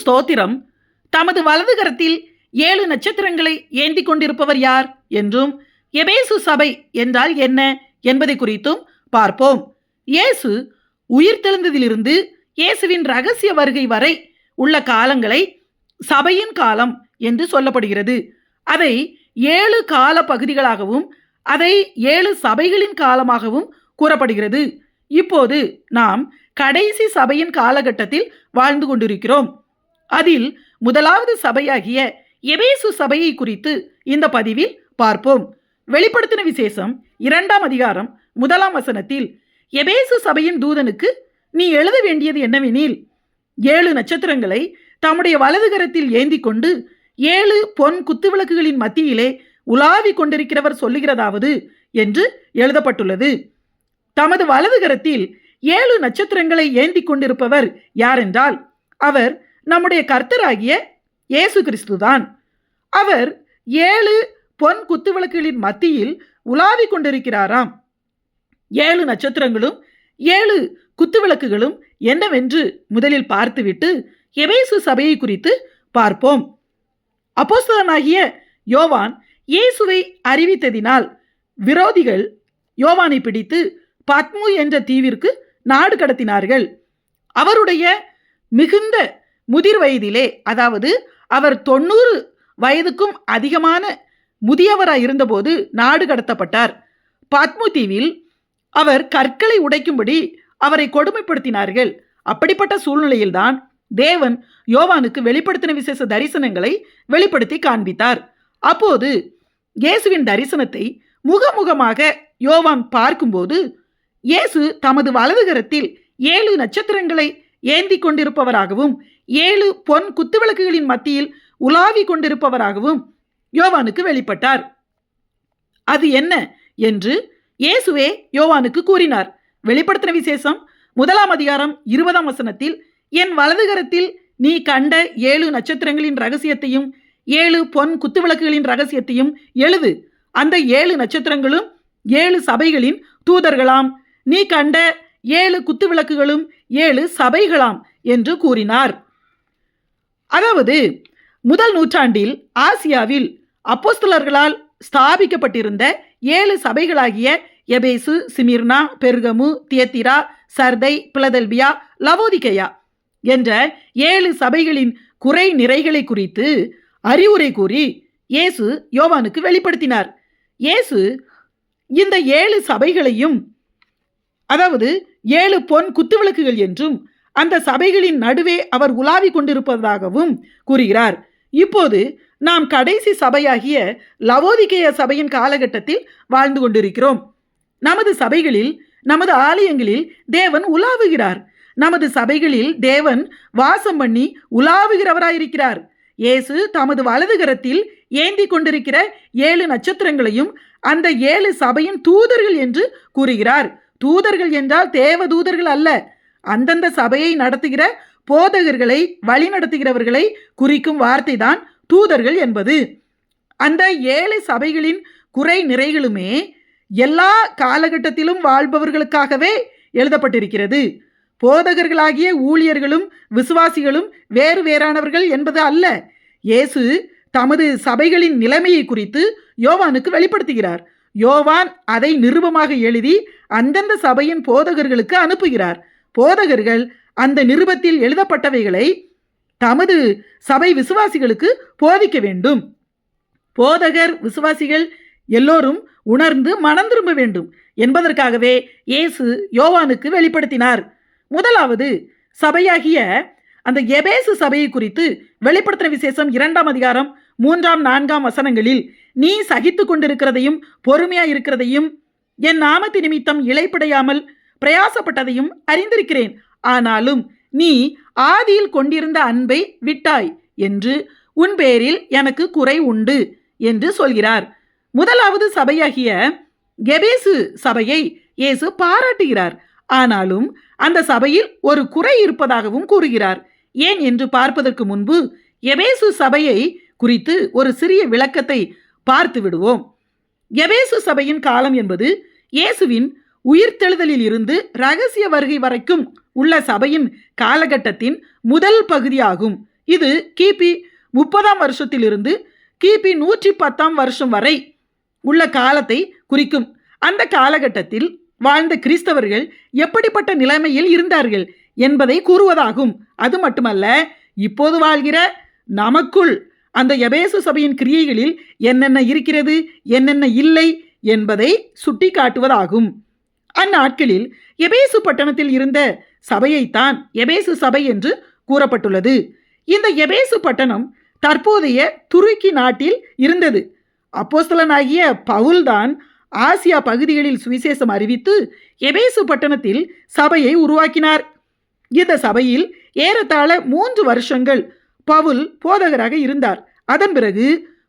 ஸ்தோத்திரம். தமது வலது கரத்தில் 7 நட்சத்திரங்களை ஏந்தி கொண்டிருப்பவர் யார் என்றும் எபேசு சபை என்றால் என்ன என்பதை குறித்தும் பார்ப்போம். இயேசு உயிர்த்தெழுந்ததிலிருந்து இயேசுவின் இரகசிய வருகை வரை உள்ள காலங்களை சபையின் காலம் என்று சொல்லப்படுகிறது. அதை 7 கால பகுதிகளாகவும் அதை 7 சபைகளின் காலமாகவும் கூறப்படுகிறது. இப்போது நாம் கடைசி சபையின் காலகட்டத்தில் வாழ்ந்து கொண்டிருக்கிறோம். அதில் முதலாவது சபையாகிய எபேசு சபையை குறித்து இந்த பதிவில் பார்ப்போம். வெளிப்படுத்தின விசேஷம் 2ஆம் அதிகாரம் 1ஆம் வசனத்தில் எபேசு சபையின் தூதனுக்கு நீ எழுத வேண்டியது என்னவெனில், 7 நட்சத்திரங்களை தம்முடைய வலது கரத்தில் ஏந்தி கொண்டு 7 பொன் குத்துவிளக்குகளின் மத்தியிலே உலாவி கொண்டிருக்கிறவர் சொல்லுகிறதாவது என்று எழுதப்பட்டுள்ளது. தமது வலது கரத்தில் 7 நட்சத்திரங்களை ஏந்தி கொண்டிருப்பவர் யாரென்றால் அவர் நம்முடைய கர்த்தராகிய இயேசு கிறிஸ்துதான். அவர் 7 பொன் குத்துவிளக்குகளின் மத்தியில் உலாவி கொண்டிருக்கிறாராம். 7 நட்சத்திரங்களும் 7 குத்துவிளக்குகளும் என்னவென்று முதலில் பார்த்துவிட்டு எபேசு சபையை குறித்து பார்ப்போம். அப்போஸ்தலனாகிய யோவான் இயேசுவை அறிவித்ததினால் விரோதிகள் யோவானை பிடித்து பத்மு என்ற தீவிற்கு நாடு கடத்தினார்கள். அவருடைய மிகுந்த முதிர் வயதிலே, அதாவது அவர் 90 வயதுக்கும் அதிகமான முதியவராய் இருந்தபோது நாடு கடத்தப்பட்டார். பத்மு தீவில் அவர் கற்களை உடைக்கும்படி அவரை கொடுமைப்படுத்தினார்கள். அப்படிப்பட்ட சூழ்நிலையில்தான் தேவன் யோவானுக்கு வெளிப்படுத்தின விசேஷ தரிசனங்களை வெளிப்படுத்தி காண்பித்தார். அப்போது இயேசுவின் தரிசனத்தை முகமுகமாக யோவான் பார்க்கும்போது இயேசு தமது வலது கரத்தில் 7 நட்சத்திரங்களை ஏந்தி கொண்டிருப்பவராகவும் 7 பொன் குத்துவிளக்குகளின் மத்தியில் உலாவி கொண்டிருப்பவராகவும் யோவானுக்கு வெளிப்பட்டார். அது என்ன என்று இயேசுவே யோவானுக்கு கூறினார். வெளிப்படுத்தின விசேஷம் 1ஆம் அதிகாரம் 20ஆம் வசனத்தில் என் வலது கரத்தில் நீ கண்ட 7 நட்சத்திரங்களின் ரகசியத்தையும் 7 பொன் குத்துவிளக்குகளின் ரகசியத்தையும் எழுது. அந்த 7 நட்சத்திரங்களும் 7 சபைகளின் தூதர்களாம். நீ கண்ட 7 குத்துவிளக்குகளும் 7 சபைகளாம் என்று கூறினார். அதாவது முதல் நூற்றாண்டில் ஆசியாவில் அப்போஸ்தலர்களால் ஸ்தாபிக்கப்பட்டிருந்த 7 சபைகளாகிய எபேசு, சிமிர்னா, பெர்கமு, தியத்திரா, சர்தை, பிலதெல்பியா, லவோதிகேயா என்ற 7 சபைகளின் குறை நிறைகளை குறித்து அறிவுரை கூறி இயேசு யோவானுக்கு வெளிப்படுத்தினார். இயேசு இந்த 7 சபைகளையும், அதாவது 7 பொன் குத்துவிளக்குகள் என்றும் அந்த சபைகளின் நடுவே அவர் உலாவி கொண்டிருப்பதாகவும் கூறுகிறார். இப்போது நாம் கடைசி சபையாகிய லவோதிகேய சபையின் காலகட்டத்தில் வாழ்ந்து கொண்டிருக்கிறோம். நமது சபைகளில், நமது ஆலயங்களில் தேவன் உலாவுகிறார். நமது சபைகளில் தேவன் வாசம் பண்ணி உலாவுகிறவராயிருக்கிறார். இயேசு தமது வலது கரத்தில் ஏந்தி கொண்டிருக்கிற 7 நட்சத்திரங்களையும் அந்த 7 சபையின் தூதர்கள் என்று கூறுகிறார். தூதர்கள் என்றால் தேவ தூதர்கள் அல்ல, அந்தந்த சபையை நடத்துகிற போதகர்களை, வழி நடத்துகிறவர்களை குறிக்கும் வார்த்தை தான் தூதர்கள் என்பது. அந்த 7 சபைகளின் குறை நிறைகளுமே எல்லா காலகட்டத்திலும் வாழ்பவர்களுக்காகவே எழுதப்பட்டிருக்கிறது. போதகர்களாகிய ஊழியர்களும் விசுவாசிகளும் வேறு வேறானவர்கள் என்பது அல்ல. இயேசு தமது சபைகளின் நிலைமையை குறித்து யோவானுக்கு வெளிப்படுத்துகிறார். யோவான் அதை நிருபமாக எழுதி அந்தந்த சபையின் போதகர்களுக்கு அனுப்புகிறார். போதகர்கள் அந்த நிருபத்தில் எழுதப்பட்டவைகளை தமது சபை விசுவாசிகளுக்கு போதிக்க வேண்டும். போதகர், விசுவாசிகள் எல்லோரும் உணர்ந்து மனம் திரும்ப வேண்டும் என்பதற்காகவே இயேசு யோவானுக்கு வெளிப்படுத்தினார். முதலாவது சபையாகிய அந்த எபேசு சபையை குறித்து வெளிப்படுத்தின விசேஷம் 2ஆம் அதிகாரம் 3ஆம் 4ஆம் வசனங்களில் நீ சகித்து கொண்டிருக்கிறதையும் பொறுமையாய் இருக்கிறதையும் என் நாமத்து நிமித்தம் இளைப்படையாமல் பிரயாசப்பட்டதையும் அறிந்திருக்கிறேன். ஆனாலும் நீ ஆதியில் கொண்டிருந்த அன்பை விட்டாய் என்று உன் பேரில் எனக்கு குறை உண்டு என்று சொல்கிறார். முதலாவது சபையாகிய எபேசு சபையை இயேசு பாராட்டுகிறார். ஆனாலும் அந்த சபையில் ஒரு குறை இருப்பதாகவும் கூறுகிறார். ஏன் என்று பார்ப்பதற்கு முன்பு எபேசு சபையை குறித்து ஒரு சிறிய விளக்கத்தை பார்த்து விடுவோம். எபேசு சபையின் காலம் என்பது இயேசுவின் உயிர்த்தெழுதலில் இருந்து இரகசிய வருகை வரைக்கும் உள்ள சபையின் காலகட்டத்தின் முதல் பகுதியாகும். இது கிபி 30ஆம் வருஷத்திலிருந்து கிபி 110ஆம் வருஷம் வரை உள்ள காலத்தை குறிக்கும். அந்த காலகட்டத்தில் வாழ்ந்த கிறிஸ்தவர்கள் எப்படிப்பட்ட நிலைமையில் இருந்தார்கள் என்பதை கூறுவதாகும். அது மட்டுமல்ல, இப்போது வாழ்கிற நமக்குள் அந்த எபேசு சபையின் கிரியைகளில் என்னென்ன இருக்கிறது, என்னென்ன இல்லை என்பதை சுட்டி காட்டுவதாகும். அந்நாட்களில் எபேசு பட்டணத்தில் இருந்த சபையைத்தான் எபேசு சபை என்று கூறப்பட்டுள்ளது. இந்த எபேசு பட்டணம் தற்போதைய துருக்கி நாட்டில் இருந்தது. அப்போஸ்தலனாகிய பவுல்தான் ஆசியா பகுதிகளில் சுவிசேஷம் அறிவித்து எபேசு பட்டணத்தில் சபையை உருவாக்கினார். இந்த சபையில் ஏறத்தாழ 3 வருஷங்கள் பவுல் போதகராக இருந்தார். அதன் பிறகு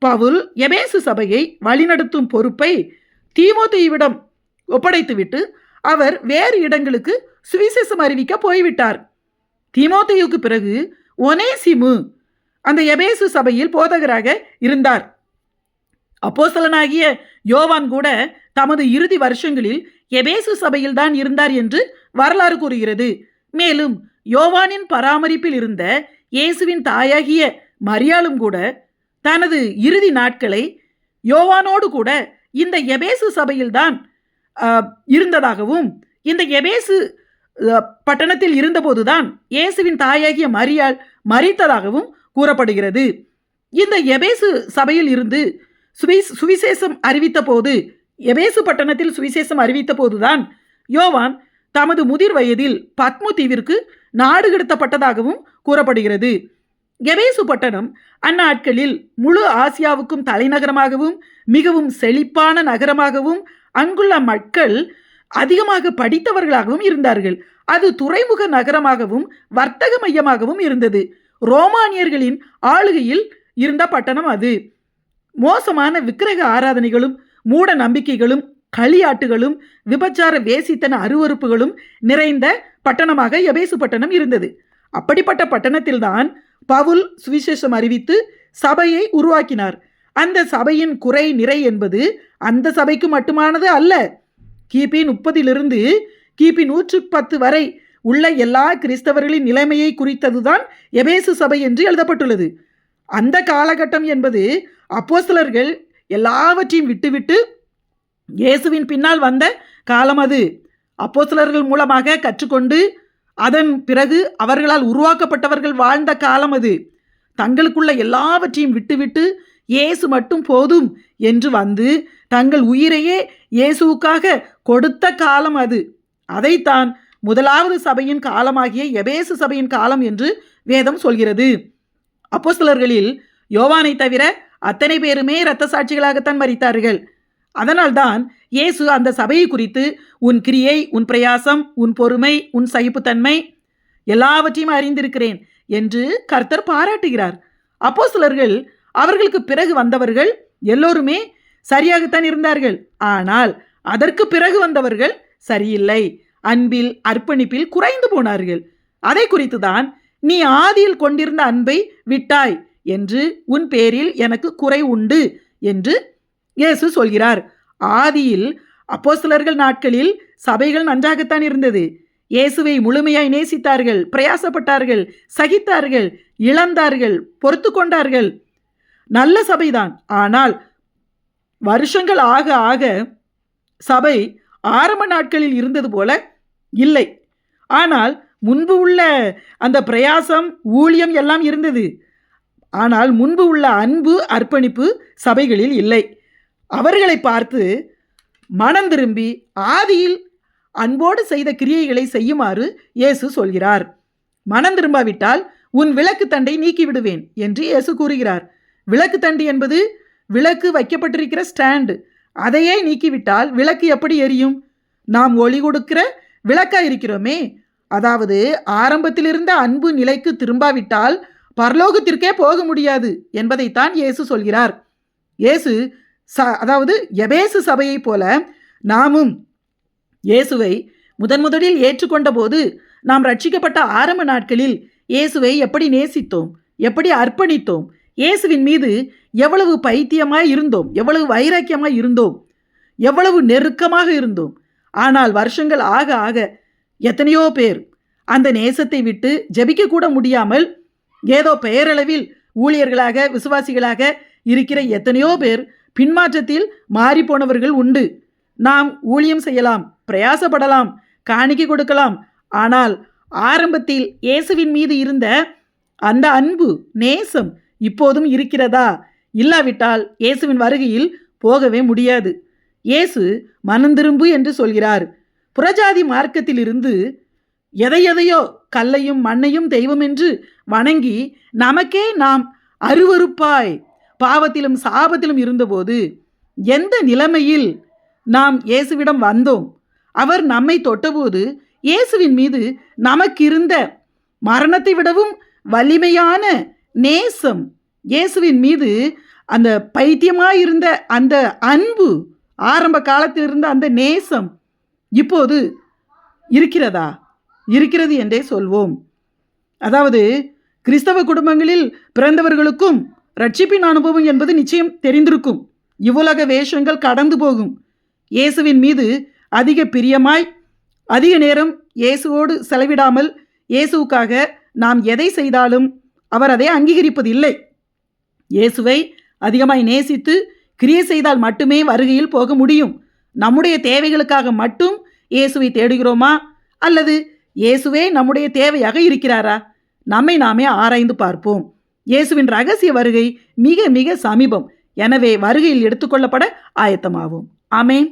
பவுல் எபேசு சபையை வழிநடத்தும் பொறுப்பை தீமோத்தேயுவிடம் ஒப்படைத்துவிட்டு அவர் வேறு இடங்களுக்கு சுவிசேஷம் அறிவிக்க போய்விட்டார். தீமோத்தேயுக்கு பிறகு ஒனேசிமு அந்த எபேசு சபையில் போதகராக இருந்தார். அப்போஸ்தலனாகிய யோவான் கூட தமது இறுதி வருஷங்களில் எபேசு சபையில் தான் இருந்தார் என்று வரலாறு கூறுகிறது. மேலும் யோவானின் பராமரிப்பில் இருந்த இயேசுவின் தாயாகிய மரியாளும் கூட தனது இறுதி நாட்களை யோவானோடு கூட இந்த எபேசு சபையில்தான் இருந்ததாகவும், இந்த எபேசு பட்டணத்தில் இருந்தபோதுதான் இயேசுவின் தாயாகிய மரியாள் மரித்ததாகவும் கூறப்படுகிறது. இந்த எபேசு சபையில் இருந்து சுவிசேஷம் அறிவித்த போது, எபேசு பட்டணத்தில் சுவிசேஷம் அறிவித்த போதுதான் யோவான் தமது முதிர் வயதில் பத்மு தீவிற்கு நாடு கடத்தப்பட்டதாகவும் கூறப்படுகிறது. எபேசு பட்டணம் அந்நாட்களில் முழு ஆசியாவுக்கும் தலைநகரமாகவும் மிகவும் செழிப்பான நகரமாகவும் அங்குள்ள மக்கள் அதிகமாக படித்தவர்களாகவும் இருந்தார்கள். அது துறைமுக நகரமாகவும் வர்த்தக மையமாகவும் இருந்தது. ரோமானியர்களின் ஆளுகையில் இருந்த பட்டணம் அது. மோசமான விக்கிரக ஆராதனைகளும் மூட நம்பிக்கைகளும் களியாட்டுகளும் விபச்சார வேசித்தன அருவருப்புகளும் நிறைந்த பட்டணமாக எபேசு பட்டணம் இருந்தது. அப்படிப்பட்ட பட்டணத்தில்தான் பவுல் சுவிசேஷம் அறிவித்து சபையை உருவாக்கினார். அந்த சபையின் குறை நிறை என்பது அந்த சபைக்கு மட்டுமானது அல்ல. கிபி 30 கிபி 110 வரை உள்ள எல்லா கிறிஸ்தவர்களின் நிலைமையை குறித்ததுதான் எபேசு சபை என்று எழுதப்பட்டுள்ளது. அந்த காலகட்டம் என்பது அப்போஸ்தலர்கள் எல்லாவற்றையும் விட்டுவிட்டு இயேசுவின் பின்னால் வந்த காலம். அது அப்போஸ்தலர்கள் மூலமாக கற்றுக்கொண்டு அதன் பிறகு அவர்களால் உருவாக்கப்பட்டவர்கள் வாழ்ந்த காலம். அது தங்களுக்குள்ள எல்லாவற்றையும் விட்டுவிட்டு இயேசு மட்டும் போதும் என்று வந்து தங்கள் உயிரையே இயேசுவுக்காக கொடுத்த காலம் அது. அதைத்தான் முதலாவது சபையின் காலமாகிய எபேசு சபையின் காலம் என்று வேதம் சொல்கிறது. அப்போஸ்தலர்களில் யோவானை தவிர அத்தனை பேருமே இரத்த சாட்சிகளாகத்தான் மரித்தார்கள். அதனால்தான் இயேசு அந்த சபையை குறித்து உன் கிரியை, உன் பிரயாசம், உன் பொறுமை, உன் சகிப்புத்தன்மை எல்லாவற்றையும் அறிந்திருக்கிறேன் என்று கர்த்தர் பாராட்டுகிறார். அப்போஸ்தலர்கள் அவர்களுக்கு பிறகு வந்தவர்கள் எல்லோருமே சரியாகத்தான் இருந்தார்கள். ஆனால் அதற்கு பிறகு வந்தவர்கள் சரியில்லை, அன்பில் அர்ப்பணிப்பில் குறைந்து போனார்கள். அதை குறித்துதான் நீ ஆதியில் கொண்டிருந்த அன்பை விட்டாய் என்று உன் பேரில் எனக்கு குறை உண்டு என்று இயேசு சொல்கிறார். ஆதியில் அப்போஸ்தலர்கள் நாட்களில் சபைகள் நன்றாகத்தான் இருந்தது. இயேசுவை முழுமையாய் நேசித்தார்கள், பிரயாசப்பட்டார்கள், சகித்தார்கள், இழந்தார்கள், பொறுத்து கொண்டார்கள். நல்ல சபைதான். ஆனால் வருஷங்கள் ஆக ஆக சபை ஆரம்ப நாட்களில் இருந்தது போல இல்லை. ஆனால் முன்பு உள்ள அந்த பிரயாசம், ஊழியம் எல்லாம் இருந்தது. ஆனால் முன்பு உள்ள அன்பு, அர்ப்பணிப்பு சபைகளில் இல்லை. அவர்களை பார்த்து மனம் திரும்பி ஆதியில் அன்போடு செய்த கிரியைகளை செய்யுமாறு இயேசு சொல்கிறார். மனம் திரும்பாவிட்டால் உன் விளக்கு தண்டை நீக்கி விடுவேன் என்று இயேசு கூறுகிறார். விளக்கு தண்டு என்பது விளக்கு வைக்கப்பட்டிருக்கிற ஸ்டாண்டு. அதையே நீக்கிவிட்டால் விளக்கு எப்படி எரியும்? நாம் ஒளி கொடுக்கிற விளக்காக இருக்கிறோமே. அதாவது ஆரம்பத்தில் இருந்த அன்பு நிலைக்கு திரும்பாவிட்டால் பரலோகத்திற்கே போக முடியாது என்பதைத்தான் இயேசு சொல்கிறார். இயேசு அதாவது எபேசு சபையை போல நாமும் இயேசுவை முதலில் ஏற்றுக்கொண்ட போது நாம் ரட்சிக்கப்பட்ட ஆரம்ப நாட்களில் இயேசுவை எப்படி நேசித்தோம், எப்படி அர்ப்பணித்தோம், இயேசுவின் மீது எவ்வளவு பைத்தியமாய் இருந்தோம், எவ்வளவு வைராக்கியமாய் இருந்தோம், எவ்வளவு நெருக்கமாக இருந்தோம். ஆனால் வருஷங்கள் ஆக ஆக எத்தனையோ பேர் அந்த நேசத்தை விட்டு ஜெபிக்க கூட முடியாமல் ஏதோ பெயரளவில் ஊழியர்களாக விசுவாசிகளாக இருக்கிற எத்தனையோ பேர் பின்மாற்றத்தில் மாறிப்போனவர்கள் உண்டு. நாம் ஊழியம் செய்யலாம், பிரயாசப்படலாம், காணிக்கை கொடுக்கலாம். ஆனால் ஆரம்பத்தில் இயேசுவின் மீது இருந்த அந்த அன்பு, நேசம் இப்போதும் இருக்கிறதா? இல்லாவிட்டால் இயேசுவின் வருகையில் போகவே முடியாது. இயேசு மனந்திரும்பு என்று சொல்கிறார். புறஜாதி மார்க்கத்திலிருந்து எதையோ கல்லையும் மண்ணையும் தெய்வம் என்று வணங்கி நமக்கே நாம் அருவருப்பாய் பாவத்திலும் சாபத்திலும் இருந்தபோது எந்த நிலைமையில் நாம் இயேசுவிடம் வந்தோம்? அவர் நம்மை தொட்டபோது இயேசுவின் மீது நமக்கிருந்த மரணத்தை விடவும் வலிமையான நேசம், இயேசுவின் மீது அந்த பைத்தியமாயிருந்த அந்த அன்பு, ஆரம்ப காலத்தில் இருந்த அந்த நேசம் இப்போது இருக்கிறதா? இருக்கிறது என்றே சொல்வோம். அதாவது கிறிஸ்தவ குடும்பங்களில் பிறந்தவர்களுக்கும் ரட்சிப்பின் அனுபவம் என்பது நிச்சயம் தெரிந்திருக்கும். இவ்வுலக வேஷங்கள் கடந்து போகும். இயேசுவின் மீது அதிக பிரியமாய் அதிக நேரம் இயேசுவோடு செலவிடாமல் இயேசுவுக்காக நாம் எதை செய்தாலும் அவர் அதை அங்கீகரிப்பதில்லை. இயேசுவை அதிகமாய் நேசித்து கிரியை செய்தால் மட்டுமே வருகையில் போக முடியும். நம்முடைய தேவைகளுக்காக மட்டும் இயேசுவை தேடுகிறோமா? அல்லது இயேசுவே நம்முடைய தேவையாக இருக்கிறாரா? நம்மை நாமே ஆராய்ந்து பார்ப்போம். இயேசுவின் ரகசிய வருகை மிக மிக சமீபம். எனவே வருகையில் எடுத்துக்கொள்ளப்பட ஆயத்தமாவோம். ஆமென்.